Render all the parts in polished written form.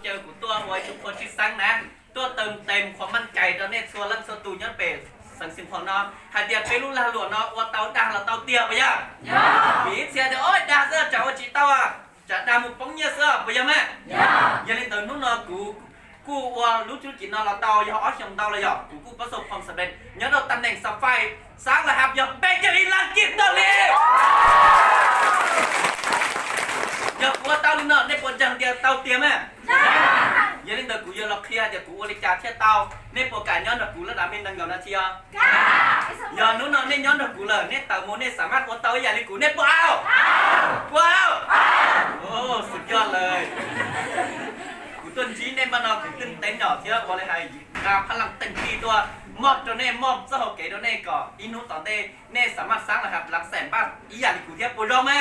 เจอกูตัวไว้ทุกคนที่สั่งนะตัวเติมเต็มความมั่นใจตอนนี้ส่วนลังสตูยันเป็ดสังสิมของน้องหาเดียไปรู้ละหลวงน้องว่าเตาดังเราเตาเตี้ยไปยังผีเสียเดี๋ยวโอ๊ยด่าเสื้อจะว่าจีเตาอ่ะจะด่ามุกป้องเงี้ยเสื้อไปยังแม่ยังเล่นเติมนู้นน้องกูว่ารู้จุดจีนเราเตาอย่าอ้อชมเตาเลยกูประสบความสำเร็จยันเราตำแหน่งสับไฟสร้างระหับอย่าเป๊กจะอีลังกินตัวเลยอย่ากลัวเตาลินเนาะในปนจังเดียวเตาเตี้ยแม่ยังเล่นเติมกูยังเราเคลียร์เดี๋ยวกูบริจาคเที่ยวเตาในโปรการย้อนกูแล้วดามินดังเงานาทีย้อนนู้นเนี่ยย้อนกูเลยเนี่ยเตาโมเนี่ยสามารถวัดเตาอย่างนี้กูเนี่ยว้าวโอ้สุดยอดเลยกูต้นชี้เนี่ยมันเอาถึงตื่นเต้นหน่อเที่ยววันเลยให้การพลังเต็มที่ตัวมอบตัวเนี่ยมอบเจ้าเก๋ตัวเนี่ยก่อนอินุตอนเนี่ยสามารถสร้างระดับหลักแสนบาทอีอย่างนี้กูเที่ยวปวดร้องแม่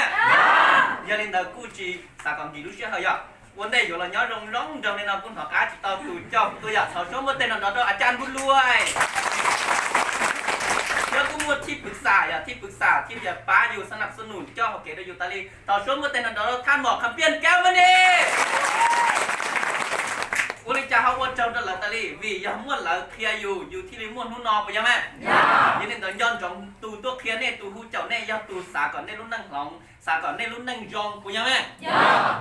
อย่าเล่นเตากูจีสากลจีรู้เชื่อเหรอวันนี้อยู่เราย้อนร้องจังในนามคุณหอกาจิตเอาตู่เจ้าตัวอยากสอนช่วงเมื่อเต้นนอนอาจารย์บุญรวยเดี๋ยวกูมัวที่ปรึกษาที่ปรึกษาที่จะป้าอยู่สนับสนุนเจ้าโอเคได้อยู่ตาลีต่อช่วงเมื่อเต้นนอนท่านบอกคำเปลี่ยนแก้วมันเองอุลิจ่าเขาว่าเจ้าตลอดตาลีวียังม้วนหลังเคลียอยู่ที่ริมม้วนนู้นนอไปยังแม่ยันนี่ตอนย้อนจงตู่ตัวเคลียเนี่ยตู่หูเจ้าเนี่ยย้อนตู่สาก่อนในรุ่นนั่งหลงสาก่อนในรุ่นนั่งยองไปยังแม่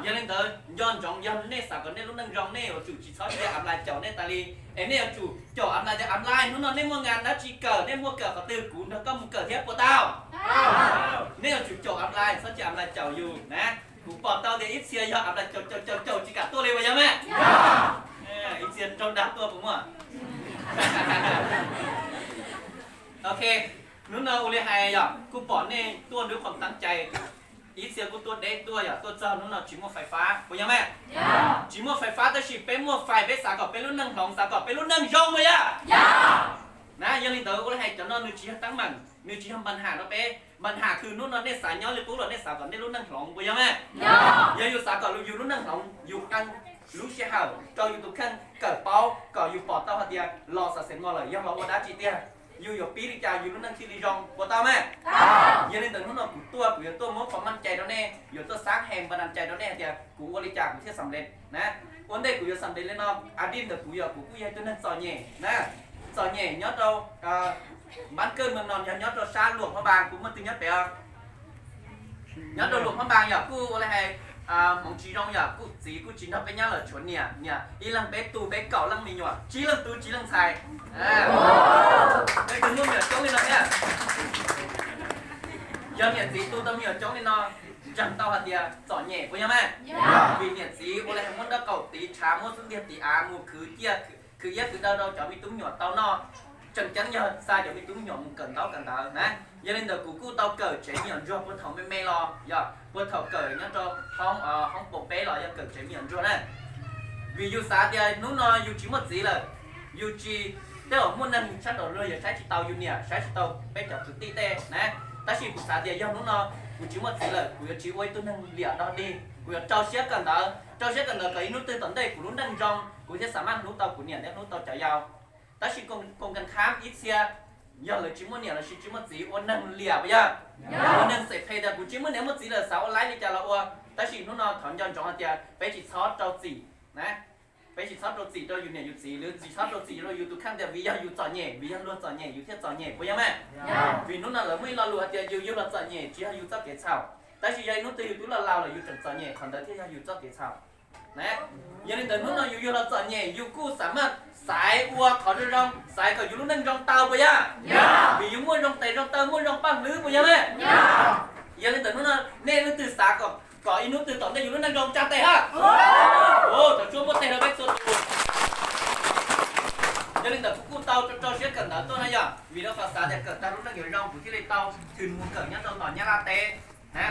ยันนี่ตอนย้อนจงย้อนเนี่ยสาก่อนในรุ่นนั่งยองเนี่ยจู่จีช้อยจะอับลายเจ้าเนี่ยตาลีเอ็เนี่ยจู่เจ้าอับลายจะอับลายนู้นนอนในมัวงานนะจีเกิดในมัวเกิดกับตื่นกูแล้วก็มึงเกิดเทียบปวดเต้าเนี่ยจู่เจ้าอับลายเขาจะอับลายเจ้าอยู่นะกูปอดเต้าเดี๋ยวอิเซียยออับลายเจ้าจีกัดตัวเลยไปยังแม่อีเซียนจงดับตัวผมอ่ะโอเคนู้นเราอุลิไฮอ่ะกูปอดเนี่ยตัวด้วยความตั้งใจอีเซียกูตัวเด็กตัวอย่าตัวเจ้านู้นเราจีมัวไฟฟ้าไปยังแม่จีมัวไฟฟ้าแต่ฉีเป็นมัวไฟเป็นสากเป็นรุ่นนั่งหลงสากเป็นรุ่นนั่งยงเลยอ่ะนะยังลินเตอร์อุลิไฮจะนอนนึกจีตั้งมันนึกจีทำปัญหาเราเป็นปัญหาคือนู้นเราเนี่ยสายย้อนเลยปุ๊บเราเนี่ยสากเนี่ยรุ่นนั่งหลงไปยังแม่ยังอยู่สากเราอยู่รุ่นนั่งหลงอยู่กันรู้เชี่ยวก็อยู่ตรงขั้นเกิดเป้าก็อยู่ปอดเต้าหัดเดียรอสัตว์เสร็จมาเลยยังรอวันด้าจีเตียอยู่ปีริจาอยู่รุ่นนั่งที่รีจงปวดเต้าแม่ยังเล่นแต่นู้นเรากูตัวมั่วความมั่นใจแล้วเนี่ยอยู่ตัวซักแห่งบันดาลใจแล้วเนี่ยเดียกูบริจาคกูที่สำเร็จนะวันนี้กูจะสำเร็จแล้วเนาะอดีตแต่กูยังตัวนั้นสอนเย่นะสอนเย่ยอดเราบ้านเกิดเมืองนอนยอดเราชาหลวงพระบางกูมันตึงยอดไปอ่ะยอดเราหลวงพระบางอย่ากูอะไรให้mong chỉ rong yaกูchỉ nó bên nhau là chuẩn nè ý lăng bé tu bé cậu lăng mình nhọ chỉ lăng tu chỉ lăng xài đây đừng luôn nhở chống lên nó nhá giờ nhện gì tu tâm nhở chống lên nó chẳng tao hạt địa giỏi nhẹ với nhau mẹ vì nhện gì ô lại muốn đã cậu tí chả muốn xuống điện tí mua cứ kia cứ đâu cho mi túm nhọ tao nó chân chắn nhở sai cho mi túm nhọ một cần tao nè giờ nên được cụ tao cởi chế nhở cho con thằng mê lo giờ con thằng cởi nhá cho không bộ bé lo cho cởi chế nhở cho nè vì dù sao thì nó nói dù chỉ một gì là dù chỉ tức là muốn nên sát đầu rơi giờ sai chỉ tao dù nè sai chỉ tao bé chọc thực ti tê nè ta chỉ cụ sao thì do nó nói cụ chỉ một gì là cụ chỉ quay tôi nên liệt đó đi cụ cho xét cần đó cái nút từ tận đây cụ nút đang trong cụ sẽ sắm ăn nút tao cụ nè để nút tao chạy vào ta chỉ cùng cần khám ít xe giờ là chỉ muốn nè là chỉ muốn gì ôn năng liệt bây giờ ôn năng sẽ thay được chỉ muốn nếu một gì là sáu lái đi chả là ôn ta chỉ nó thằng dân chọn là bé chỉ sót cho gì nè bé chỉ sót cho gì choอยู่เนี่ยอยู่gìหรือchỉ sót cho gì rồiอยู่ตัวข้างเดียววิญญาณอยู่จ่อnhẹวิญญาณล้วนจ่อnhẹอยู่เที่ยวจ่อnhẹ bây giờ mẹ vì nó làไม่รอรู้เดียวอยู่làจ่อnhẹ chỉอยู่จ่อเกศเช่าแต่chỉยังนู้นตัวอยู่ตัวเราlàอยู่จ่อnhẹ cònเดียวอยู่จ่อเกศเช่าnèยังแต่นู้นอยู่làจ่อnhẹอยู่กู้สามารถสายวัวขอรองสายก็อยู่รุ่นนั่งรองเตาไปย่าvìอยู่ม้วนรองเตะรองเตาม้วนรองปั้งลื้อไปย่าแม่ยังแต่นู้นเน่นู้นตื่นสาก็อินุตื่นตอนได้อยู่รุ่นนั่งรองจับเตะฮะโอ้แต่ช่วงวันเตะเราไปสุดยังแต่กู้เตาchoเชื่อกันแต่ตัวนั้นย่าvì nóภาษาแต่เกิดตารุ่นนั่งอยู่รองผู้ที่เลยเตาถึงมุกเกิดยันตอนยันลาเตะนะ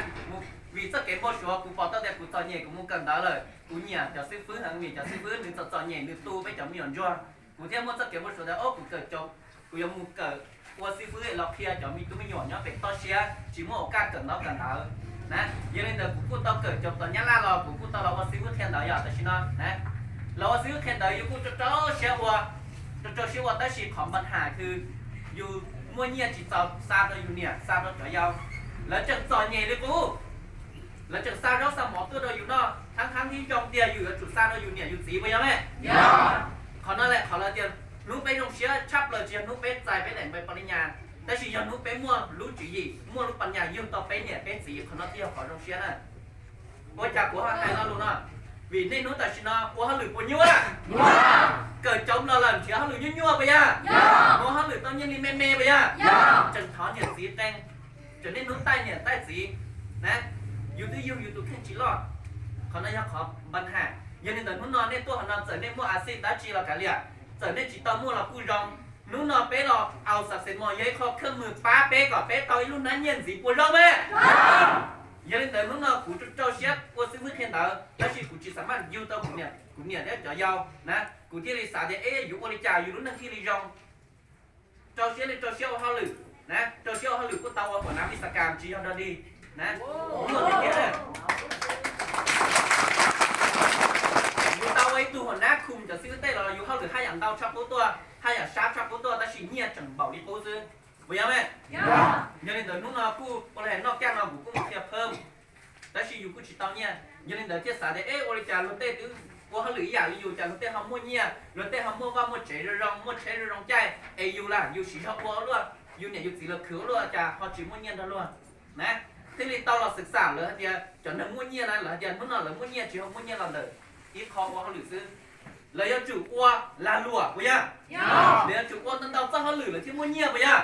vì tất cả mọi chuyện cũng bảo tất cả cũng cho nhẹ cũng muốn cần đó rồi cũng nhà cho sư phứ hàng vì cho sư phứ đừng cho nhẹ đừng tu với cho miệng cho cũng theo mọi tất cả mọi chuyện đó ốc cũng cởi cho cũng giống muốn cởi qua sư phứ lọc kia cho mình cũng mới nhỏ nhỏ về to xe chỉ một cái cần đó cần đó nè giờ nên là cũng tao cởi cho tao nhá la lò cũng tao là qua sư phứ thiên đó giờ tao xin nó nè là qua sư phứ thiên đó cũng cho xe qua cho xe qua tới chỉ cònปัญหาคืออยู่มั่วเนี่ยchỉ tao xa taoอยู่เนี่ยxa tao trở nhau là chân cho nhẹ đi cũng แล้วจากซาเราสมองตัวเราอยู่นอกทั้งที่จองเตียอยู่จุดซาเราอยู่เนี่ยอยู่สีไปยังไงเขานั่นแหละเขาเราเตียนู้ไปตรงเชื้อชับเลยเชียนู้ไปใจไปไหนไปปริญญาแต่สิยังนู้ไปมั่วรู้จีมั่วรู้ปัญญายืมต่อไปเนี่ยเป็นสีเขานั่นเที่ยวเขาตรงเชื้อน่ะว่าจากหัวใครเรารู้น่ะvì nên nó tại sao nó hắn lử bao nhiêu à cởi chống là lần chỉ hắn lử nhua bây giờ nó hắn lử tao nhiên đi mê bây giờ chân tháo nhiệt gì tên cho nên nó tay nhiệt tay gì nè yêu tu khen chỉ lo còn nó khó bận hà giờ nên tao nó nên tôi hắn làm trở nên mua acid đã chỉ là cả liệt trở nên chỉ tao mua là cùi rong nó bé là ao sạch sẽ mọi giấy khó khăn mười phá bé cả bé tao luôn nói nhiên gì cùi rong ấy giờ nên tới lúc nào cụ cho xét cô sẽ vứt khen tờ đó chỉ cụ chỉ sắm ăn yêu tao cụ nhẹ đấy cho giàu nè cụ chỉ đi xả thì ế dụ cô đi chào dụ lúc năng khi đi rong cho xét hoa lử nè cho xét hoa lử của tao của nam đi sạc cam chỉ cho đi nè đúng rồi cái kia dụ tao ấy tu hồn nát khum cho xin tê là dụ hoa lử hai dạng tao chắp của tôi hai dạng sáp chắp của tôi ta chỉ nhẹ chẳng bảo đi cô sư bây giờ mẹ giờ nên tới lúc nào cô lại nọ kẹo nào cũng một kẹo thơm ta chỉ dùng cô chỉ tao nha giờ nên tới tiết xả để ế ôi trà luôn tê tứ cô họ lưỡi giả dù trà luôn tê hầm mua nha luôn tê hầm mua vào một chế rồi rong chai ế dù là dù chỉ cho cô luôn dù này dù chỉ là khứa luôn trà họ chỉ mua nhiên đó luôn nè thế thì tao làศึกษาเลยthì chọn được mua nhiên này là thì lúc nào là mua nhiên chỉ không mua nhiên là đời ít khó quá họ lưỡi sư lấy cho chủ qua là lụa bây giờ để chủ qua tân tàu cho họ lử là thiên mua nhiều bây giờ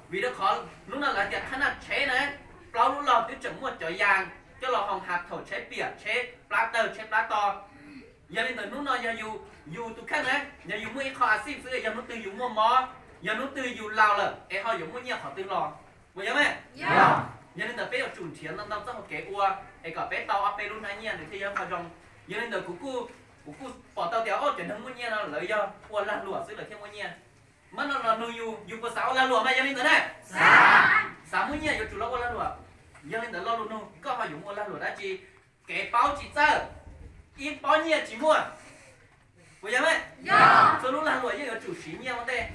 vì nó khó lúc nào là khả năng chế này bao lúc nào cứ chấm một chổi vàng cho lò hồng hạt thổ chế bìa chế plaster chế plato giờ nên từ lúc nào giờ dù tụi khác này giờ dù mua kho acid xưa giờ nó từ dù mua mó giờ nó từ dù lao là em họ dù mua nhiều họ từ lò bây giờ mẹ giờ nên từ bé ở chuẩn thiến tân tàu cho họ kế qua em cả bé tàu áp bé luôn hai nhiên để thi họ trong giờ nên từ cú bỏ tao téo chuyển thành mua nhiên là lấy cho qua là lụa xứ là thêm mua nhiên mất nó là nuôi dù có sáu là lụa mà giờ lên tới này sáu mua nhiên giờ chủ lo qua là lụa giờ lên tới lo luôn luôn có họ dùng mua là lụa đã chỉ cái bao chỉ sơ ít bao nhiên chỉ mua bây giờ mấy số lúc là lụa giờ chủ xí nhiên vấn đề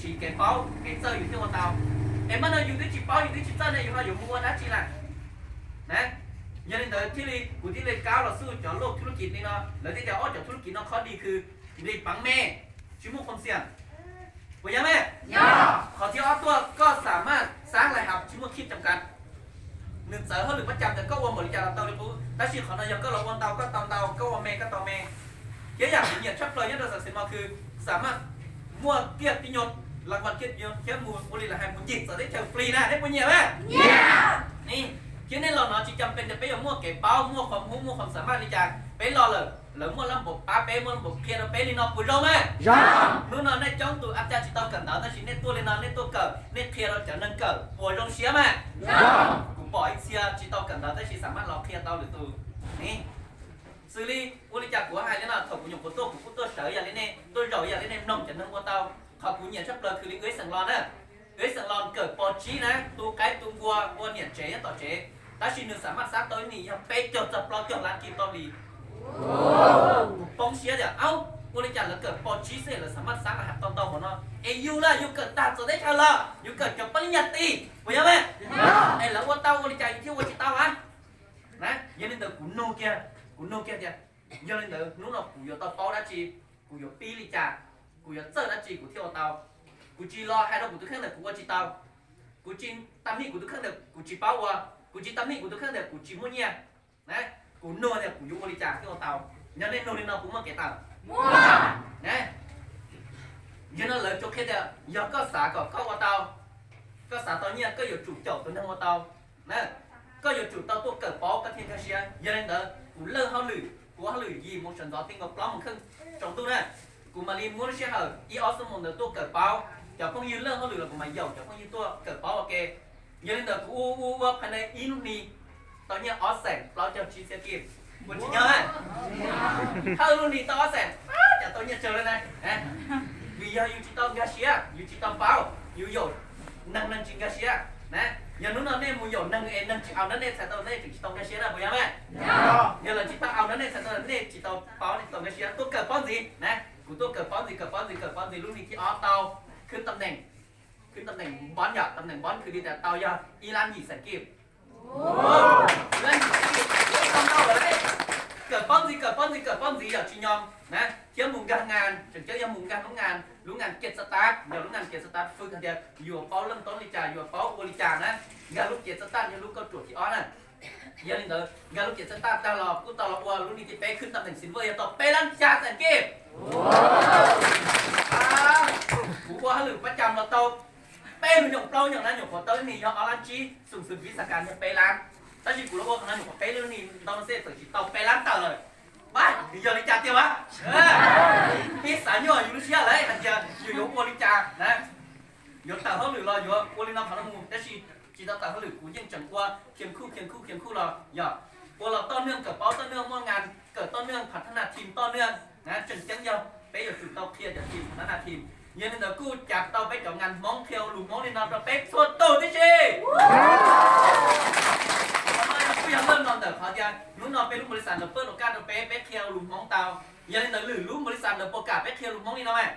xí cái bao cái sơ dùng theo tao em mất nó dùng cái chỉ bao dùng cái chỉ sơ này họ dùng mua đã chỉ là đấy giờ nên tớiที่กูที่เลยก้าวเราสู้จอโลกธุรกิจนี่เนาะแล้วที่จะอ้อจากธุรกิจเนาะข้อดีคือรีบปังแม่ชิมุคนเสี่ยงปุยะแม่ขอที่อ้อตัวก็สามารถสร้างรายรับชิมุคิดจำกัดหนึ่งเสริมหรือประจำแต่ก็วันบริจาคเตาเลยปุ๊บแต่ชีของนายก็เราวันเตาก็เตาก็วันเมย์ก็เตาเมย์เกี่ยอย่างเนี่ยชัดเลยเนี่ยเราสักเสร็จมาคือสามารถมั่วเกียรติยศรางวัลเกียรติยศแค่มูลบริษัทให้มูลจิตจะได้เจอฟรีนะได้ปุยะแม่นี่cho nên là nó chỉ chămเป็นจะไปเอามั่วเก็บเป้ามั่วความรู้มั่วความสามารถในการไปรอเลยหรือมั่วลำบบป้าเป้มั่วลำบบเพียร์เป้ลีนอปุ๋ยเราไหมนู้นนอนในจ้องตัวอาจารย์จิตต้องกันดาวแต่ชิ้นในตัวลีนอนในตัวเกิดในเพียร์เราจะนั่งเกิดป่วยลงเสียไหมกูปล่อยเสียจิตต้องกันดาวแต่ชิ้นสามารถเราเพียร์เตาหรือตัวนี่xử lýบริจาคหัวหายแล้วนะถกกูอยู่บนตัวกูตัวเสยอย่างนี้เนี่ยตัวเราอย่างนี้เนี่ยนมจะนั่งบนเตาเขากูเหยียดชับเลยคือลิงเอ้ยสังรอนนะเอ้ยสังรอนเกิดปอชีนะตัวไก่ตัววัวเหยียดเจ๊ต่อเจ๊ta chỉ được sắm mặt sáng tới nỉ pe chợt chợt lo chợt lan kim to lì bông xía để áo cô đi chặt là cỡ bò chí sẽ là sắm mặt sáng là hạt to to của nó yêu là yêu cỡ tạt rồi đấy chả là yêu cỡ chụp bánh nhật đi bây giờ mẹ đây là ô tao cô đi chạy thiếu cô chị tao ăn đấy giờ nên từ cún nô kia kìa giờ nên từ lúc nào củ giờ tao to đã chi củ giờ pi đi chả củ giờ sơ đã chi củ thiếu tao củ chi lo hai đâu củ tôi khác là củ chị tao củ chi tam nị củ tôi khác là củ chị bao à cú chỉ tắm nị cú tôi khác là cú chỉ mua nhẹ, đấy, cú nô là cú dùng bồi trả cái tàu, nhớ lên nô lên nào cũng mang cái tàu, đấy, nhớ nó lấy cho cái đấy, giờ có xả có tàu nhẹ, có nhiều chủ chậu tôi nâng tàu, đấy, có nhiều chủ tàu tôi cởi bó cái thiên cái gì, giờ lên đó, cú lơ hao lử gì một trận gió tinh ngọc lắm một khưng, trong tôi này, cú mà đi mua xe hở, ý ở số một là tôi cởi bao, chẳng không như lơ hao lử là của mày giàu, chẳng không như tôi cởi bao ok. giờ nên là u phần này in đi tao nhớ ó sẻn tao cho chi xe kịp muốn chị nhớ à thôi luôn đi tao ó sẻn chả tao nhớ chờ lên này vì giờ yêu chị tao gas xía yêu chị tao bao yêu dồn nâng chị gas xía nè giờ lúc nào nên muốn dồn nâng chị ao nó nên sẽ tao nên chị tao gas xía là bây giờ mẹ giờ là chị tao ao nó nên sẽ tao nên chị tao bao nên tao gas xía tôi cần bao gì nè của tôi cần bao gì lúc đi chị ó taoขึ้นตำแหน่งบอลอยากตำแหน่งบอลคือดีแต่เตายาอิหร่านหยีสังเกต lên không đâu rồi đấy cỡ con gì ở chị nhom nè thiếu mùng gan ngàn chẳng chơi mùng gan lũ ngàn kiệt start giờ lũ ngàn kiệt start phương thằng kia vừa bao lâm tốn đi trà vừa bao ô đi trà nè gà lúc kiệt start giờ lúc câu chuột chị ó nè giờ lên tới gà lúc kiệt start tao lò cú tao lò qua lúc đi thì béขึ้นตำแหน่งสินเวย์ต่อbéลั่นจ่าสังเกตกูว่าหรือประจำเราโตเป้หนุ่มโตอย่างนั้นอยู่ขอเต้นี่ยอลันจีสุ่มสุดวิสาการจะเป้ล้านถ้าจีกูรู้ว่าขนาดอยู่ขอเป้เรื่องนี้ต้องเสียตัวจีโตเป้ล้านเต่าเลยไปgiờ đi chặt tiêu á biết xả nhựaอยู่เชื่อเลยอันเดียวอยู่บริจาคนะอยู่ต่างเขาหรือรออยู่บริณามพลังมูแต่ชีต่างเขาหรือกูยังจังกว่าเขียนคู่รออย่าว่าเราต้นเนื่องเกิดเป้าต้นเนื่องมั่วงานเกิดต้นเนื่องพัฒนาทีมต้นเนื่องนะจังจังยาวไปอยู่จุดเตาเคลียร์จากทีมพัฒนาทีมยันเดี๋ยวกูจับเตาไปกับงานมองเที่ยวหลุมมองในนอนเราเป๊กส่วนตัวที่ชีกูยังเริ่มนอนแต่เขาจะนู้นนอนเป็นลูกบริษัทเราเปิดโอกาสเราเป๊กเที่ยวหลุมมองเตายันเดี๋ยวหรือลูกบริษัทเราประกาศเป๊กเที่ยวหลุมมองนี่นะแม่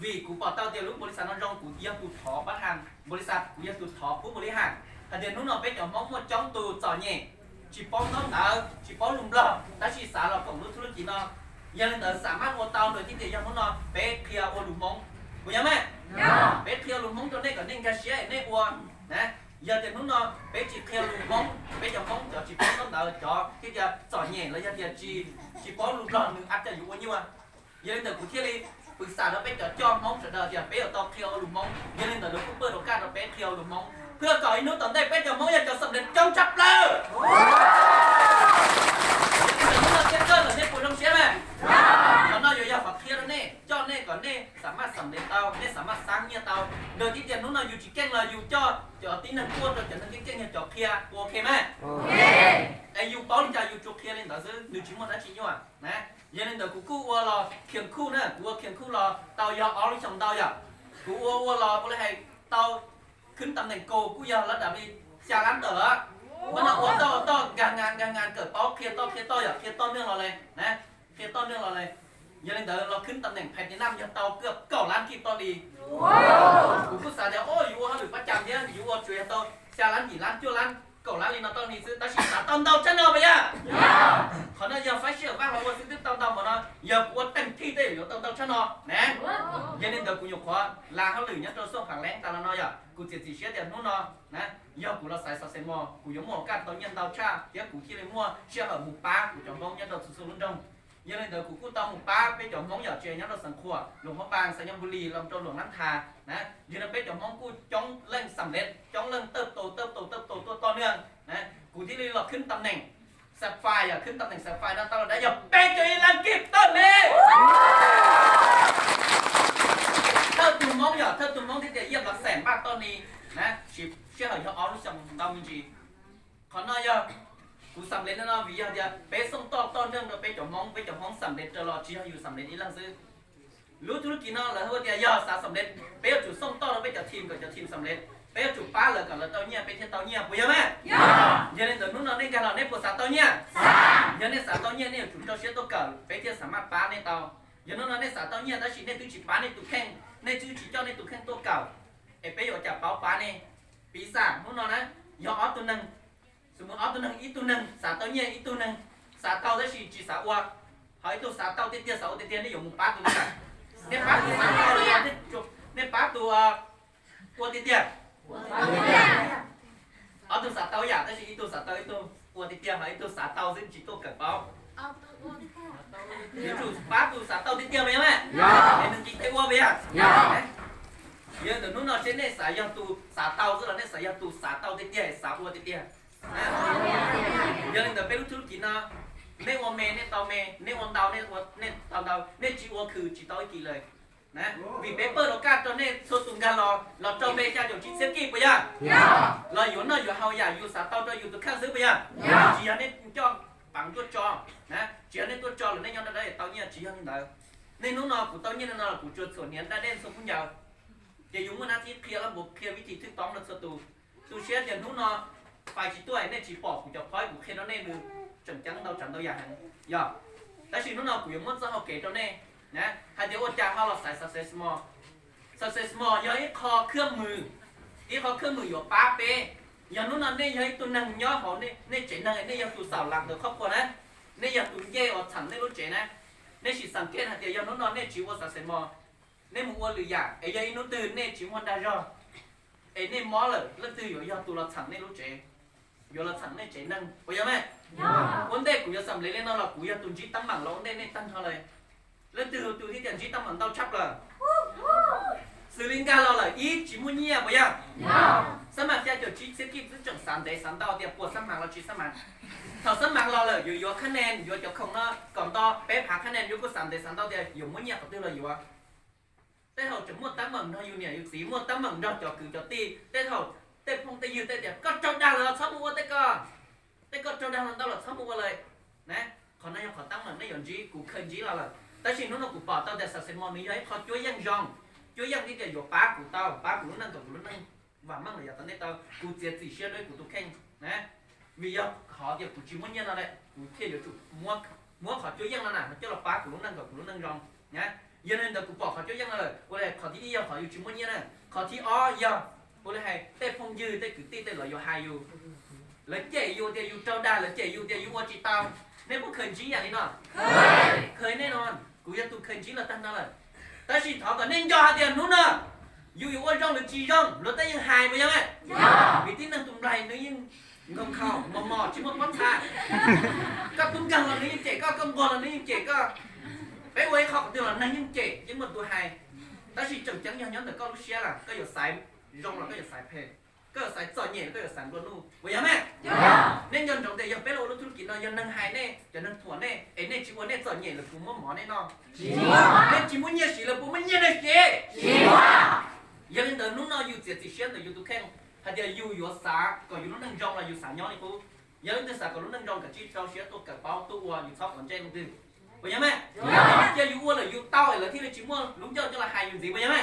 vìกูปอเตาเดียวลูกบริษัทนอนรองกูยังกูถอประธานบริษัทกูยังกูถอผู้บริหารแต่เดี๋ยวนู้นนอนเป็นอย่างมองหมดจ้องตูจ่อเงี้ยchỉ bóng nó đỡ chỉ bóng lùm lọ đã chỉ xả lọ cổng nướcธุรกิจnóยังเดินสามารถโอเตาโดยที่เดียวยังมันนอนเป๊ะเคลียร์โอหลุมมงกูยังไหมเป๊ะเคลียร์หลุมมงจนได้ก่อนเน่งกระเชียเน่อวนนะยังเดินนู้นนอนเป๊ะจีเคลียร์หลุมมงเป๊ะจะมงจะจีบองต้องเดาจ่อที่จะจ่อเงี้ยแล้วยังเดินจีบองหลุมลอหนึ่งอัดจะอยู่วันนี้วะยังเดินกูเที่ยวเลยปรึกษาแล้วเป๊ะจะจ่อมงจะเดินจะเป๊ะเอาตอเคลียร์หลุมมงยังเดินเราเปิดโอกาสเราเป๊ะเคลียร์หลุมมงเพื่อก่อให้นู้นตอนได้เป๊ะจะมงอยากจะสำเร็จจ้องจับเลยnó nói giờ phải kia đó nè cho nè còn nèสามารถสำเร็จtao nèสามารถsáng như tao đờiที่เดียวนู้นเราอยู่จีแกงเราอยู่cho tí năng cua rồi cho năng cáiแกงcho kia okไหมไอ้อยู่ป้อนจะอยู่จุกkia lên đó chứ nếu chính một đã chính nhau nè giờ nên đời cúว่ารอเขียนคู่นะกูว่าเขียนคู่รอเตายอเอาลูกชมเตาอย่ากูว่ารอกูเลยให้เตาขึ้นตำแหน่งโกกูยอแล้วดับđi xa lắm tờ đóมันเอาต่อการงานเกิดเป้าเคลียร์ต่ออย่าเคลียร์ต่อเนื่องเราเลยนะเคลียร์ต่อเนื่องเราเลยยังเดี๋ยวเราขึ้นตำแหน่งแผ่นดินน้ำยังเตาเกือบ9 ล้านคลิปต่อดีกูพูดสาเดียวโอ้ยอยู่หรือประจำเนี่ยอยู่ช่วยเตาxaล้านกี่ล้านชั่วล้าน9 ล้านเลยนะตอนนี้ซื้อตาชีตาตอนเตาฉันเอาไปอ่ะเขาเนี่ยยังไฟเชื่อบ้างเราว่าซื้อเตาหมดนะอย่าปวดเต็มที่ได้อยู่เตาฉันเอานะยังเดี๋ยวกูยกขวาลาเขาหรือเนี่ยตัวส่งผังแรงตาละน้อยอ่ะกูเจ็บจีเชี่ยเดี๋ยวนู้นเนาะนะgiờกูเราใส่ซอสเซนมอกูยกหม้อกันตอนยันเตาชาเดี๋ยวกูคิดเลยมั่วเชื่อเหรอหมูปลากูจอมมองยันเตาสุดๆรุ่นดงยันเลยเดี๋ยวกูเตาหมูปลาไปจอมมองอย่าเจียยันเตาสังขวาหลวงพ่อบางสัญญบุรีลำจนหลวงน้ำทานะยันไปจอมมองกูจ้องเล่นสำเร็จจ้องเล่นเติบโตตัวต่อเนื่องนะกูที่เลยเราขึ้นตำแหน่งแซฟไฟอ่ะขึ้นตำแหน่งแซฟไฟนั่นตลอดได้อย่าเป็นตัวเองลังกิบต้นนี้ถ้าตุ่มมองอย่าถ้าตุ่มมองที่จะเยี่ยมหลักแสนบาทตอนนี้นะชิบเชื่อเหรอเขาเอาลูกชมดาวมินจีเขาหน่อยอ่ะกูสำเร็จแล้วนะวิญญาณจะไปส่งต่อเนื่องเราไปจอมห้องสำเร็จตลอดชีวิตอยู่สำเร็จนี่ลังซื้อรู้ธุรกิจเนาะแล้วเขาจะย่อสาสำเร็จไปจุดส่งต่อเราไปจัดทีมกับจัดทีมสำเร็จไปจุดป้าเลยกับเราเต้าเนี่ยไปเที่ยวเต้าเนี่ยปุยไหมยันในตัวนู้นเราในการเราในปวดสาเต้าเนี่ยยันในสาเต้าเนี่ยจุดเจ้าเชี่ยตัวเก่าไปเที่ยวสามารถป้าในเต้ายันนู้นเราในสาเต้าเนี่ยถ้าฉีดในตู้ฉีดป้าในตู้แข้งในตู้ฉีดเจ้าในตู้แข้งตัวเก่าไอ้ไปอยู่จับเป้าป้าเนี่ยปีศาจนู้นนะยออตัวหนึ่งสมมติออตัวหนึ่งอีตัวหนึ่งสาเต้าเนี่ยอีตัวหนึ่งสาเต้าได้ฉีดสาวัวหอยตัวสาเต้าเตี้ยสาวัวเตี้ยนี่อยู่มุมป้าตัวนี้เนี่ยป้าตัวสาเต้าเลยเนี่ยจุดเนี่ยป้าตัวเตี้ยออตัวสาเต้าอยากได้ฉีดอีตัวสาเต้าอีตัวเตี้ยหอยตัวสาเต้าซึ่งฉีดตัวเกิดเป้านี่จุดป้าตัวสาเต้าเตี้ยไหมแม่เนี่ยหนึ่งฉีดเตี้ยวัวไปอ่ะgiờ từ lúc nào trên này xả yang tu xả tàu tức là này xả yang tu xả tàu tít tia xả ua tít tia giờ nên từ bên lúc trước chỉ nó nên ua mè nên tàu mè nên ua tàu nên tàu nên chỉ ua khử chỉ tàu kỳ lời nè vì bé bơ nó cắt cho nên số tùng gan lò cho mè cha cho chỉ xếp kịp bây giờ lò yếu nó yếu hao giả yếu xả tàu cho yếu từ khác xứ bây giờ chỉ nên cho bằng tuột cho nè chỉ nên tuột cho là nên nhau nó đây tàu nhiên chỉ hơn như nên lúc nào của tàu nhiên nó là của chuột sổ nén đã đen số cũng giàuจะยุ่งมันอาทิตย์เคลียร์ระบบเคลียร์วิธีทึกต้องนักศัตรูตัวเชี่ยเดี๋ยวนู้นเนาะฝ่ายจีตัวไอ้เนี่ยจีปอกกูจะคอยกูเคลียร์แล้วเนี่ยดูจนจังเราจังเราอย่างย่อแต่สิ่งนู้นเนาะกูยังมั่นใจเขาเก๋ตัวเนี่ยนะถ้าเดี๋ยวว่าจะเขาเราใส่ success more ย่อไอ้คอเครื่องมือไอ้คอเครื่องมืออยู่ป้าเป้ giờ nó nè giờ tụi năng nhớ họ nè chuyện năng nè giờ tụi sào lạc được khóc qua nè nè giờ tụi dê ở thằng nè lúc chuyện nè nè chỉ sáng kiến hạt giờ nó nè chỉ qua sạch sẽ mò nè muốn qua lừa giả ấy giờ nó từ nè chỉ muốn đa do ấy nè mò rồi nó từ giờ tụi là thằng nè lúc chuyện giờ là thằng nè chuyện năng bây giờ mẹ vấn đề của giờ sầm lấy lên nó là của giờ tụi chỉ tăng bằng lỗ nè tăng thôi này lên từ tụi thì tiền chỉ tăng bằng tao chấp là xử lý ca lo là ít chỉ muốn nhẹ bây giờ sắm mặt cho chỉ sẽ kịp giữ chuẩn sáng để sáng tao thì buộc sắm mặt là chỉ sắm mặt thầu sắm mặt lo là dù khả năng dù cho không nó còn to bé phá khả năng dù có sáng để sáng tao thì dù muốn nhẹ có tiêu là dù à thế thầu chỉ muốn tắm mừng thôi dù nhẹ dù xí muốn tắm mừng cho cử cho ti thế thầu thế không thế dù thế thì có cho đào là sắm mua thế có cho đào là tao là sắm muaเลยnè còn nay họ tắm mừng nó dọn gì cũng khơi gì làแต่สิ่งนั้นเรากูปอดตาแต่สัตว์เซมอนนี้ให้เขาช่วยยังยองช่วยยังที่จะอยู่ป้ากูเต้าป้ากูนั่งกับกูนั่งว่ามั่งเลยตอนนี้เต้ากูเจ็บสีเชี่ยด้วยกูตุกแข้งนะvì giờ họ giờกูชิมวันยันอะไรกูเที่ยวอยู่มัวเขาช่วยยังนั่นน่ะมันเจ้าเราป้ากูนั่งกับกูนั่งยองนะยันนั้นเดี๋ยวกูปอดเขาช่วยยังอะไรกูเลยเขาที่ยังเขาอยู่ชิมวันยันน่ะเขาที่อ๋อยังกูเลยให้เต้พงยืดเต้กูตีเต้เลยอยู่หายอยู่แล้วเจ๊อยู่เดี๋ยวอยู่เจ้าได้แล้วเจ๊อยู่เดี๋ยวอยู่ว่าจีเต้าเนี่ยพวกเคยจีอย่างนี้เนาะเคยแน่นอนกูจะตุเคยจีละตั้งนั่นแหละแต่สิเขาก็เน้นยอเดียวนู้นน่ะอยู่ว่าร่องหรือจีร่องรถแต่ยังหายไปยังไงวิธีนั้นตุ้มไรนึกยังงงเข้ามอชิมวัดท่าก็ตุ้มกันเรานี่ยังเจ๊ก็กำบอลเรานี่ยังเจ๊ก็ไปไว้เขาเดียวเรานั่งยังเจ๊ยังมันตัวหายแต่สิจังจังยังแต่ก็รู้เชี่ยล่ะก็อยู่สายร่องเราก็อยู่สายเพลก็สายจ่อเหนี่ยก็อยู่สายบอลนู่นว่ายังไงเน้นยันตรงแต่ยังไปเราธุรกิจเรายังนั่งหายแน่จะนั่งถั่วแน่ไอ้แน่ชิวแน่จ่อเหนี่ยหรือกูมั่วหมอแน่นอนเน้นชิวเนี่ยสิหรือกูไม่เนี่ยเลยสิยังเดินนู้นเราอยู่เสียติเชี่ยแต่อยู่ตัวแข้งถ้าจะอยู่สาก็อยู่นู้นนั่งจองเราอยู่สายย้อนนี่กูยังเดินสาก็นู้นนั่งจองกับจีเราเชี่ยตัวกับเป้าตัวอยู่ท็อปหัวใจลงดึงว่ายังไงจะอยู่วัวหรืออยู่เต้าหรือที่เราชิมั่วลุงเจ้าจะละหายอยู่สิว่ายังไง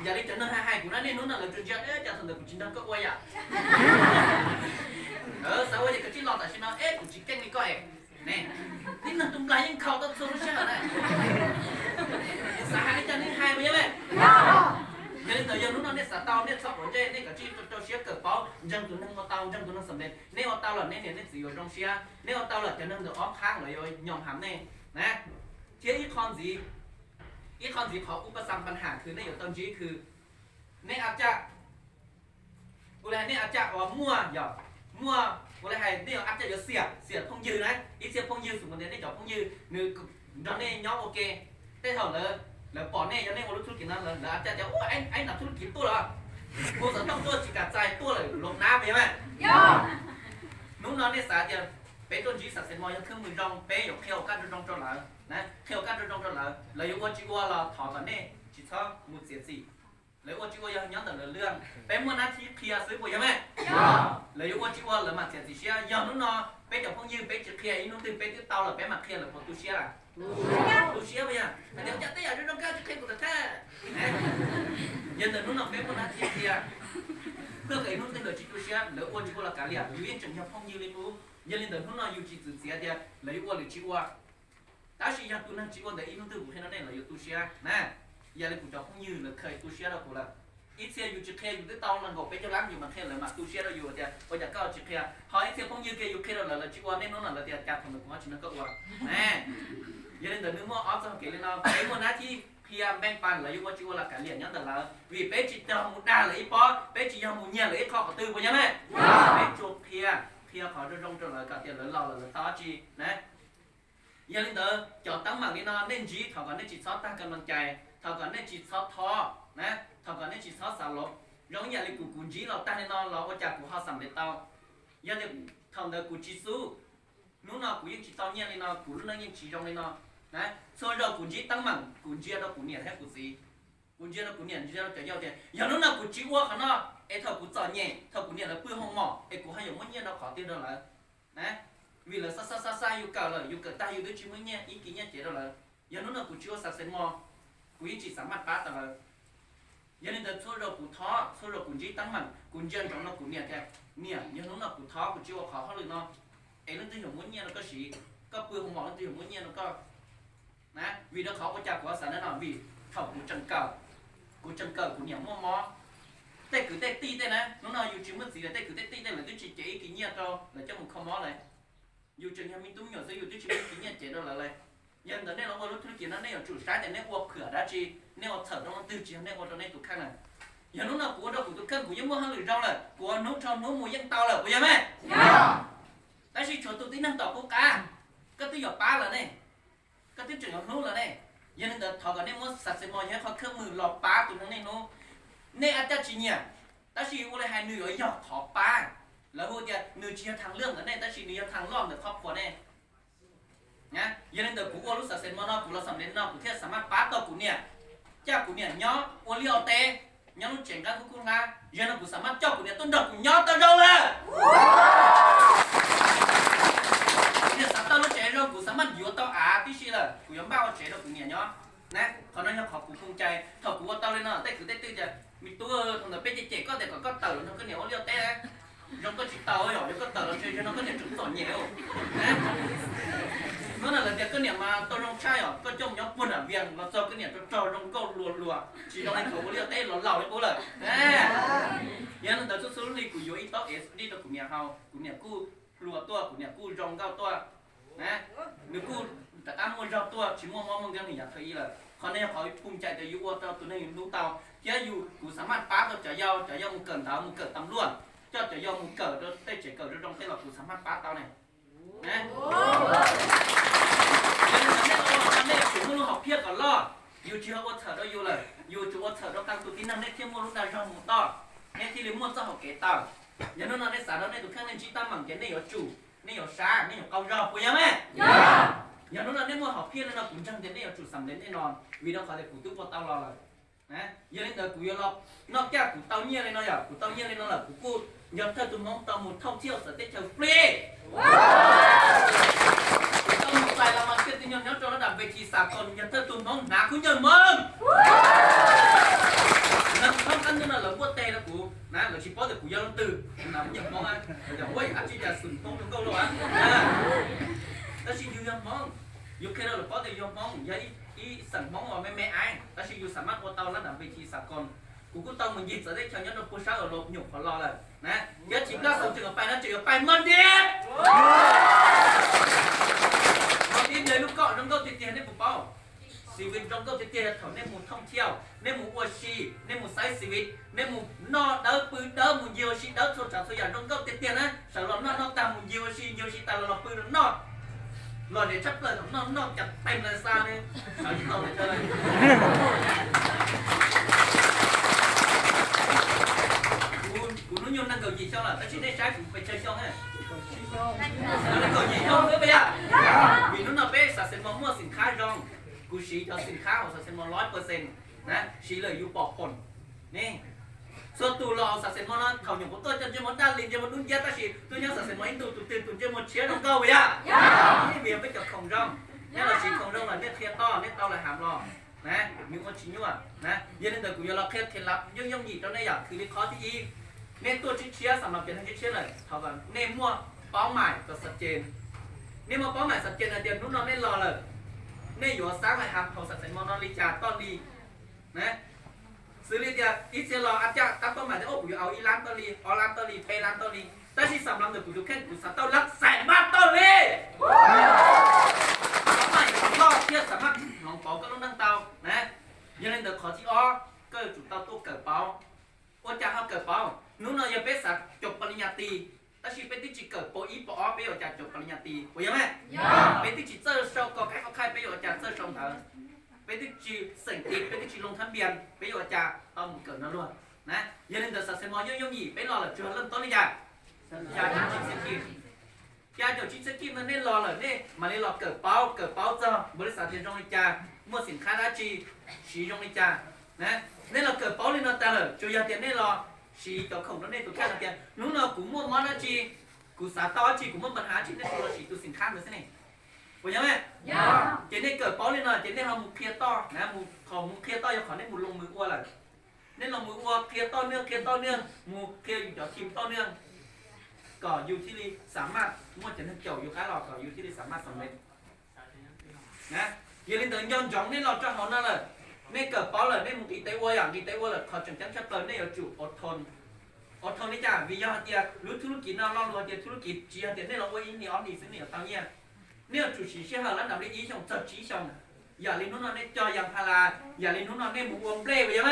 อย่าได้จะนั่งหายกูนั่นนี่นู้นน่ะเราจะจะทำเด็กกูจินดังก็ว่าอย่าสาวจะก็จินหลอกแต่ชินเอากูจินเก่งนี่ก็nèนี่นั่นตุ้มลายยังเข้าตัวสุดใช่ไหมสาหัสนี่จะนี่หายไปยังไงยังแต่ยังนู้นเนี่ยสาเตาเนี่ยชอบหัวใจเนี่ยกับจีตัวเชี่ยเกิดเป้ายังตัวนึงเอาเตายังตัวนึงสำเร็จเนี่ยเอาเตาหล่ะเนี่ยสิอยู่ตรงเชี่ยเนี่ยเอาเตาหล่ะจะนึงเดี๋ยวอ้อมข้างเลยยอมหำเนี่ยนะเชี่ยอีคอนสีเขาอุปสรรคปัญหาคือเนี่ยอยู่ตรงจีคือเนี่ยอาจจะกูเลยเนี่ยอาจจะว่ามั่วอย่ามั่วกูเลยให้เนี่ยอาจจะเสียพงยืนนะอีเสียพงยืนสมมติเนี่ยจอบพงยืนนึกตอนนี้ย้อมโอเคได้เท่าเลยแล้วปอเนี่ยยังเนี่ยว่าธุรกิจนั้นเลยแล้วอาจจะโอ้ไอ้หนักธุรกิจตัวละกูจะต้องตัวจิกกัดใจตัวเลยลงน้ำไปไหมนู้นนอนเนี่ยสาจะเป็นต้นจีสักเซนมอยังเครื่องมือรองเป๊ะอยู่เขี้ยวกันรองจนหลังนะเขี้ยวกันรองจนหลังแล้วอยู่ว่าจีว่าเราถอดตอนนี้จีชอบมือเสียสิแล้วว่าจีว่ายังย้อนแต่เรื่องเป็นเมื่อนาทีเคลียร์ซื้อปุ๋ยยังไงแล้วอยู่ว่าจีว่าแล้วมาเสียสิเชียยังนู้นนอนเป็นจากพงยืนเป็นจะเคลียร์อีนู้นตื่นเป็นที่เตาแล้วเป็นมาเคลียร์แล้วพอตัวเชียร์ตัวเชียร์ไปยังเดี๋ยวจะได้อยากจะต้องการจะเคลียร์กูแต่แท้ยันแต่นู้นนอนเป็นเมื่อนาทีเคลียร์เพื่อไอ้นู้นตื่นเดี๋ยวจีตัวเชียร์แล้วว่าจีว่าละการเลี้ยอยู่ยังจังยังพงยืนเลยกูยันเลยแต่นู้นนอนอยู่จีตื่นเสียเดียวแล้วอยู่ว่าหรือจีว่าแต่สิยังตัวนั้นจีว่าแต่อีนู้นตื่นกูแค่นั้นเองแล้วอยู่ตัวเชียร์นะอย่าเลยกูจะพงยืนเลยเคยตัวเชียร์เรากูละอีเสียอยู่จะเคลียร์อยู่ที่เตานั่งก็เป็นจะล้างอยู่มาเคลียร์เลยมาตัวเชียร์เราอยู่เดียวว่าจะก้าวจะเคลียร์พออีเสียพงยืนเคลียร์อยู่เคลียร์เราแล้วจีว่าเนี่ยนู้นน่ะเราเดียวจับทำแบบว่าชินก็ว่าแน่อย่าเลยแต่นึกว่าออฟจะเกลี่ยเราไอ้คนนั้นที่เพียงแบ่งปันเลยอยู่ว่าจีว่าละการเลี้ยงยังแต่ละวีเป๊ะจีจะมุดได้เลยอีปอเป๊ะจียังมุดเนี่ยเลยอีข้อก็ตื่นไปยังไงเป๊ะจูเพียขอจะลงจนเลยกับเดี๋ยวเราเลยต่อจีนะอย่าเลยแต่จอดตั้งหมักนี่นะเน้นจีเท่ากันเน้นจีซอสตั้งกำลังใจเท่ากันเน้นจีซอสท้อนะเท่ากันเน้นจีซอสสารลบร้องอย่าเลยกูจีเราตั้งในนอนเราว่าจากกูหาสำเร็จเตาอย่าเลยทำเดี๋ยวกูจีสู้นู้นน่ะกูยังจีเตาเนี่ยเลยนะกูรู้นั่งยังจีร้องเลยนะนะส่วนเรากูจีตั้งหมักกูจีเรากูเนี่ยแค่กูซีกูจีเรากูเนี่ยจีเราจะยาวเดียวอย่างนู้นน่ะกูจีว่าขนาดไอ้เท่ากูจ่อเนี่ยเท่ากูเนี่ยเราเปื้อนห้องหม้อไอ้กูให้อย่างมันเนี่ยเราขอตีเราเลยนะvì là sa yêu cầu là yêu cầu ta yêu đứa chú mới nhé ý kiến nhé chế đó là giờ nó là cụ chưa sạch sẽ mò cụ chỉ sắm mặt bát là giờ nên số rồi cụ thó số rồi cụ chỉ tăng mạnh cụ dân trong nó cụ nhẹ kẹp nhẹ giờ nó là cụ thó cụ chưa khó hơn nó ấy nó tiêu muốn nhé nó có gì có bươn không mỏ nó tiêu muốn nhé nó có nè vì nó khó có chặt quá sản nó làm vì thầu cụ chân cờ cụ nhẹ mò tết cứ tết ti tết nè nó nói yêu chừng mất gì là tết cứ tết ti tết là tôi chỉ chế cái nhia cho là cho một không mó này yêu chừng nhà mình túng nhỏ sẽ yêu tôi chỉ cái nhia chế đó là này nhưng đó nên nó lúc thứ kia nó nên ở chủ trái thì nên qua cửa đã chi nên ở thở nó tư chỉ nên qua cho nên tụi khăn này giờ nó nào của đâu của tụi khăn của những mua hàng lười rau là của nấu cho nấu mùi dân tao là của nhà mẹ tại vì chỗ tụi tí năng tỏ của cá cái tí giọt ba là này cái tí trường học nấu là này giờ nên đợt thọ cái nên mua sạch sẽ mồi nhé họ khơi mười lọt ba tụi nó nên nấu nên ăn cha chỉ nhỉ ta chỉ có lại hai nửa ở giọt thọ ba là hồi giờ nửa chia thằng lương cái này ta chỉ nửa thằng lon được thọ của này nhá giờ nên đợt của cô lúc sạch sẽ mồi nó củaเราสำเร็จnó của thiếtสามารถป้าต่อcủaเนี่ยcha củaเนี่ยnhó ô liu tê nhó lúc chuyển các của nga giờ nó của สามารถ cho củaเนี่ยต้นดอกcủa nhó tao đâu làเนี่ยสามตาlúc chuyển rồi của สามารถ อยู่ต่อที่สิlà của nhóm bao chuyển rồi củaเนี่ยnhó nè còn nó học củaภูมิใจถอดcủa tao lên nó tết cứ tết tưจะมีตัวthằng nào bên chế có thể có tờ nó có nhiều ô liu tê nó có chỉ tàu rồi nó có tờ nó chơi cho nó có thể trúng tỏi nhiều nó là cái niệm mà tôi trong chai ở có trong nhóm quân ở viện và cho cái niệm cho trong câu lùa chỉ trong anh khẩu liêu tê lò đấy bố lời nè giờ nó tới số đi của yếu ít tóc s đi được của nhà hào của nhà cu lùa tua của nhà cu rong cao tua nè nếu cu tất cả mua rau tua chỉ mua món cái này nhà thấy là còn đây họ cùng chạy từ yếu tao tụi này đủ tàu chứ dù của sáng mắt phá tao chở dao một cẩn tháo một cẩn tắm luôn cho chở dao một cẩn đó tê chạy cẩn trong tê là của sáng mắt phá tao này nè chúng nó học thiết còn lo yêu chưa có thở đó yêu là yêu chú có thở đó càng tụi tin năng nên thêm mua lúc nào trong một to nên thì lấy mua cho học kế tao nhớ nó nói sản đó nên tụi khác nên chỉ tâm bằng cái này ở chủ nên ở xa nên ở câu rau của em ấy nhớ nó nói nên mua học thiết nên nó cũng chẳng đến đây ở chủ sắm đến đây non vì nó phải để phụ túc vào tao lo là nè giờ đến đời của yêu lo nó kia của tao nhiên lên nó giờ của tao nhiên lên nó là của cô nhớ theo tụi nó tao một thông chiêu sở tết chờ free một vài là mà kia tự nhiên nhớ cho nó đặt về chỉ sạc còn nhận thức tụi nó nã cũng nhớ mừng nên không ăn nên là mua tê đó của nã là chỉ có được của dân từ nằm nhận mong ăn rồi ôi ăn chỉ là sừng tông trong câu rồi ăn ta chỉ yêu mong yêu khi đó là có thể yêu mong vậy ý sẵn mong mà mẹ ai ta chỉ yêu sẵn mắt của tao là đặt về chỉ sạc còn của tao mình dịch ở đây cho nhớ nó cô sáng ở lộp nhục họ lo là nè nhớ chỉ là xong trường hợp bài nó chỉ ở bài mất đi đi đời lúc cọ trong câu tiền tiền nên một bao xì vịt trong câu tiền tiền thảo nên một thông theo nên một uo xì nên một sai xì vịt nên một no đỡ bự đỡ một nhiều xì đỡ thôi trả thôi giờ trong câu tiền tiền á sợ nó tầm một nhiều xì ta là bự nó rồi để chấp lời nó chặt tay là sao đi ở những câu này chơi của nó nhôn năng cầu gì cho là ta chỉ để trái cũng phải chơi xong ấy nó cầu gì không nữa bây giờ vì nó bé sẽ mong mua สินค้า rong กูชี้cho สินค้า ของsẽ mong 100% นะชี้เลยอยู่ปอกคนนี่ส่วนตัวเราsẽ mong nó thầu những tôi cho món đan liền cho món đúng giá ta chỉ tôi nhớ sẽ mong tụi tiền tụi cho một chia đồng câu vậy àนี่เบียร์ไปกับของ rong นี่เราชี้ของ rong là nét thiên to nét to là hàm lòนะมีคนชี้อยู่นะยันเดี๋ยวกูจะเราเคล็ดเคล็ดลับย่องหยีตอนนี้อยากคือวิเคราะห์ที่อีเน้นตัวชี้สำหรับเป็นทั้งชี้เลยเท่ากันเน้นมั่วเป้าหมายก็ชัดเจนนี่มาเป้าหมายชัดเจนนะเดี๋ยวนู้นเราเน้นรอเลยเน้นอยู่สร้างอะไรครับเขาสัตย์มอนอลิจาต้นลีนะซื้อลีเดียอิสราอาจจะตั้งเป้าหมายได้โอ้กูเอาอีร้านต้นลีออร้านต้นลีเพร้านต้นลีแต่ที่สำหรับเดี๋ยวกูดูแค่กูสัตย์ต้นรักแสนบาทต้นลีไม่รอบเทียบสามารถลองเป่าก็ต้องนั่งเตานะยังเล่นเดี๋ยวขอที่อ้อก็จุดเตาตู้เกิดเป่าว่าจะเขาเกิดเป่านู้นเรายังเป็นสัตว์จบปริญญาตรีta chỉ biết tí chỉ cởi bộ ý bộ ó bây giờ chả chụp bằng nhà tì, hiểu không em? Biết tí chỉ chơi show có cái khó khai bây giờ chả chơi show thở, biết tí chỉ sỉnh tít, biết tí chỉ lông thắm biển, bây giờ chả tao một cởi nó luôn, nè, giờ nên giờ sẽ nói như gì, bây giờ là chưa lên tối đi chả, chả chỉ sẽ kịp, chả chỉ sẽ kịp nên lo là nên mà nên lo cởi báo cho, bữa sáng tiền trong đi chả, mua xỉn khá đã chỉ trong đi chả, nè, nên là cởi báo lên nó ta là, chủ yếu tiền nên lo chỉ cho không nó nên tụi khác là tiền lúc nào cũng mua món đó chi cũng xả to chi cũng mua bật há chi nên tụi chỉ tụi xin khăn nữa thế này phải nhớ không? Chỉ nên cởi bó lên rồi chỉ nên họ một kia to nè một kia to cho khỏi nên một lồng mực qua là nên lồng mực qua kia to nương một kia cho chim to nương cỏ dù chi đi sắm mặt mua chỉ nên kiểu dù cá lò cỏ dù chi đi sắm mặt sắm lên nè giờ lên tới nhon chóng nên lọt cho họ nó là nên cờ bó là nên một tí tế uaอย่างtí tế ua là họ chẳng chắn chấp lời nên ở chủอดทนนี่จ้ะวิญญาณเดียรู้ธุรกิจน่าล่อลวงเดียธุรกิจเจียเดียนี่เราว่าอินนี่ออดีซึ่งนี่ตอนเนี้ยเนี่ยจุดชี้เชื่อแล้วนำได้ยี่ช่องจัดชี้ช่องอย่าเล่นนู้นนั่นจอยังพาราอย่าเล่นนู้นนั่นหมูวงเปล่ไปยังไง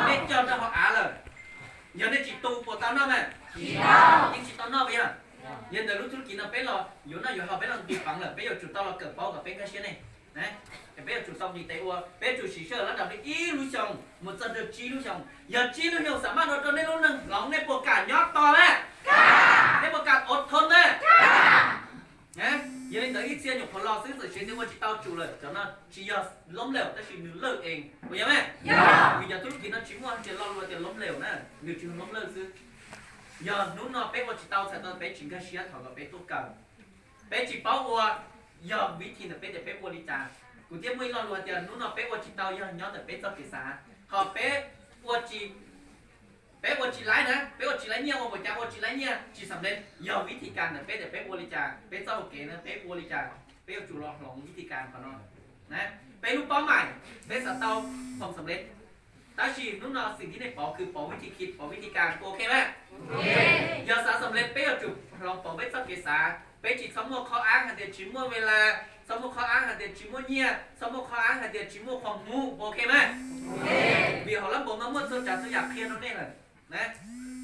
เนี่ยจอจะเขาอาเลยอย่าได้จิตตูปวดตาหน้าไหมยิ่งจิตตาหน้าไปยังยันเดี๋ยวรู้ธุรกิจน่ะเป็นหรออยู่น่ะอยู่เขาเป็นหลังดีฝังเลยเป็นอยู่จุดตาเราเกิดเป้ากับเป็นแค่เช่นนี้นะbây giờ chủ xong đi tới ua bây giờ chủ sĩ sợ nó đập đi ý lưu chồng một trận được chi lưu chồng giờ chi lưu hiệu sản xuất nên luôn nâng lóng nên bộ cả nhót to đấy nên bộ cả ột thôn đấy nhé giờ nên tới ít xe nhục phần lo xứ rồi chuyện thì qua chỉ tao chủเลยcho nó chỉ giờล้มเหลวแต่chỉ nửa lợnเองbây giờ mẹ bây giờธุรกิจnó chỉ muốn tiền lo luôn tiềnล้มเหลวnè nửa chỉล้มเหลวxứ giờนู้นnó bây giờ chỉ tao sẽ tao bây chỉ cái xe thằng cái tốt cần bây chỉ bảo ua giờวิธีเนี่ยเป็นบริจาคกูเทียบไม่รอรัวเดียวนู้นเราเป๊ะวัชิเตาย้อนแต่เป๊ะเจ้ากิสาขอเป๊ะวัชิไลนะเป๊ะวัชิไลเนี่ยวัชิวัชิไลเนี่ยจีสำเร็จย้อนวิธีการเนี่ยเป๊ะบริจาคเป๊ะเจ้าเก๋นะเป๊ะบริจาคเป๊ะจุลหลงวิธีการของน้องนะเป๊ะรูปเป้าหมายเป๊ะสเตาความสำเร็จตาชีนู้นเราสิ่งที่ในปอคือปอวิธีคิดปอวิธีการโอเคไหมย้อนสารสำเร็จเป๊ะจุลองปอเป๊ะเจ้ากิสาเป๊ะจิตสมมติข้ออ้างหันเดียชิมเวลาสมมติข้ออ้างหันเดียชิมเนี่ยสมมติข้ออ้างหันเดียชิมความงูโอเคไหมเดี๋ยวเราบอกน้ำมันจะจัดตัวอย่างเคลียร์นั่นเองเลยนะ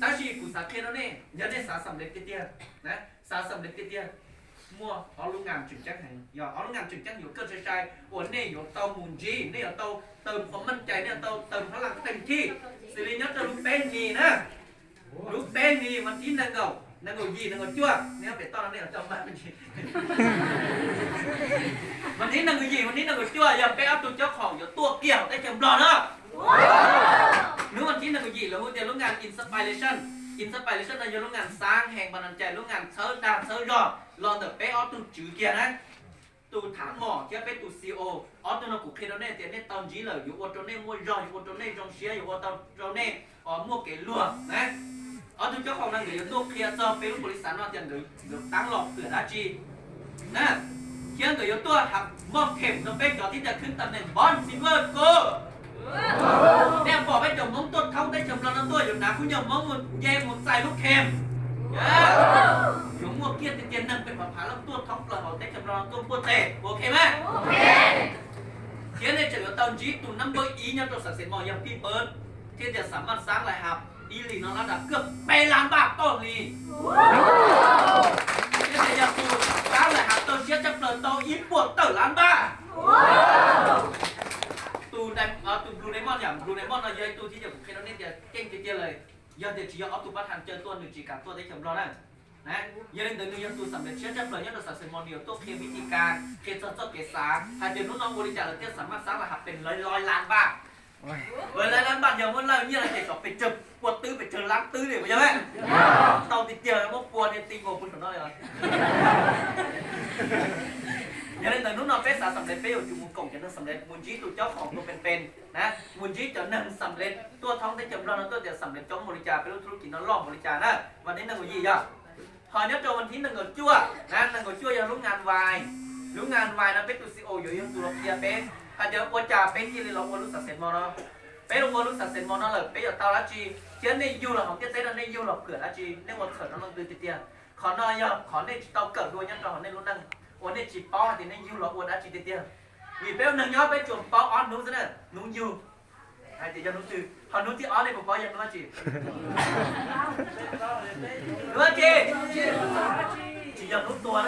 ตาชีกุศลเคลียร์นั่นเองยันได้สารสำเร็จเตี้ยนะสารสำเร็จเตี้ยมั่วเอาลูกงานจุดจังหันอย่าเอาลูกงานจุดจังอยู่เกิดใจวันนี้อยู่เตาหมุนจีนี่อยู่เตาเติมความมั่นใจเนี่ยเตาเติมพลังเต็มที่สิริยัตจะลูกเต้นมีนะลูกเต้นมีมันที่นั่งเก่านั่งกูยีนั่งกูจ้วเนี่ยเป็ดต้อนนั่นเนี่ยจำบ้านเป็นทีวันนี้นั่งกูยีวันนี้นั่งกูจ้วอย่าไปเอาตัวเจ้าของอย่าตัวเกี่ยวได้จำรอเนาะนึกวันที่นั่งกูยีแล้วเดี๋ยวโรงงานอินสปิเรชั่นนั่นอยู่โรงงานสร้างแห่งบันดาลใจโรงงานเซิร์ชดาวเซิร์ชรอเดี๋ยวไปเอาตัวจืดเกียร์นะตัวถามหมอที่เป็นตัวซีโอเอาตัวนักกูเคโดเน่เดี๋ยวเนี่ยตอนจีเลยอยู่วันตัวเน่มัวรออยู่วันตัวเน่จงเชียอยู่วันตัวเน่มัวเกลือนะở trong phòng đang người tôi kia cho bên lúc police nó tiền được tăng lọc cửa đá chi nè khi người tôi học móc kem nó bên đó thìจะขึ้นตำแหน่งบอลซิลเวอร์โกเนี่ยบอกไปจมมองต้นเขาได้จมเราตัวอยู่นะคุณยมมองมันแย่หมดใส่ลูกเข็มหยงมัวเกียร์เตียนนั่งเป็นผาลำตัวท้องปลาเขาได้จมเราตัวปวดเตะโอเคไหมโอเคkhi này chỉ có tàu chí tụ năm bơi ý nhau trong sản sinh mò yang pi bớtที่จะสามารถสร้างรายหับอีหลีน้องระดับเกือบ8 ล้านบาทต่อลีที่จะยังตูสร้างรายหับตัวเชี่ยจะเปิดโตอีปวดต่อล้านบาทตูในตูบลูไดมอนอย่างบลูไดมอนเราเยอะตูที่จะผมคิดว่านี่จะเก่งจริงๆเลยยังเดี๋ยวจีเอาตูประธานเจอตัวหนึ่งจีกับตัวได้เข็มรอนั่นนะยังเดินยังตูสำเร็จเชี่ยจะเปิดยังเราสักเซมอนเดียวตัวเควิธีการเคสจดเกษาหากเดี๋ยวน้องบริจาคเราจะสามารถสร้างรายหับเป็นร้อยล้านบาทเลยล้านบาทอย่างวันเราเนี่ยอะไรเกี่ยวกับไปเจอปวดตื้อไปเจอล้างตื้อเลยใช่ไหมตอนติดเจอแล้วปวดเนี่ยตีโง่คุณของน้อยเลยอย่างนั้นแต่นู้นนอนเฟสสำเร็จเฟสอยู่มุมกล่องจะนั่งสำเร็จมุนจี้ตัวเจ้าของตัวเป็นๆนะมุนจี้จะนั่งสำเร็จตัวท้องได้จำลองแล้วตัวจะสำเร็จจ้องบริจาคไปรู้ธุรกิจนั่งรอบบริจาคนะวันนี้นั่งกูยี่ย่ะพอเนี้ยจนวันที่นั่งกูจั่วนะนั่งกูจั่วยังรู้งานวายนะเป็นตัวซีโออยู่ยังตัวเกียร์เป็นถ้าเดี๋ยวบริจาคเป็นที่เราบริษัทเซ็นมอเนาะbây giờ mua lúc sản sinh món nó là bây giờ tao đã chi chứ nên yêu là không biết thế là nên yêu là cửa đã chi nên một khởi nó là từ tiền khó nói giờ khó nên tao cởi đuôi nhân trò nên luôn năng ổn nên chỉ bao thì nên yêu là ổn đã chi tiền vì bây giờ nâng nhớ bây chuồng bao on đúng thế này đúng yêu hay thì cho nó từ họ nói thì on này một bao giờ nó chỉ đúng không chị chỉ giờ lúc tua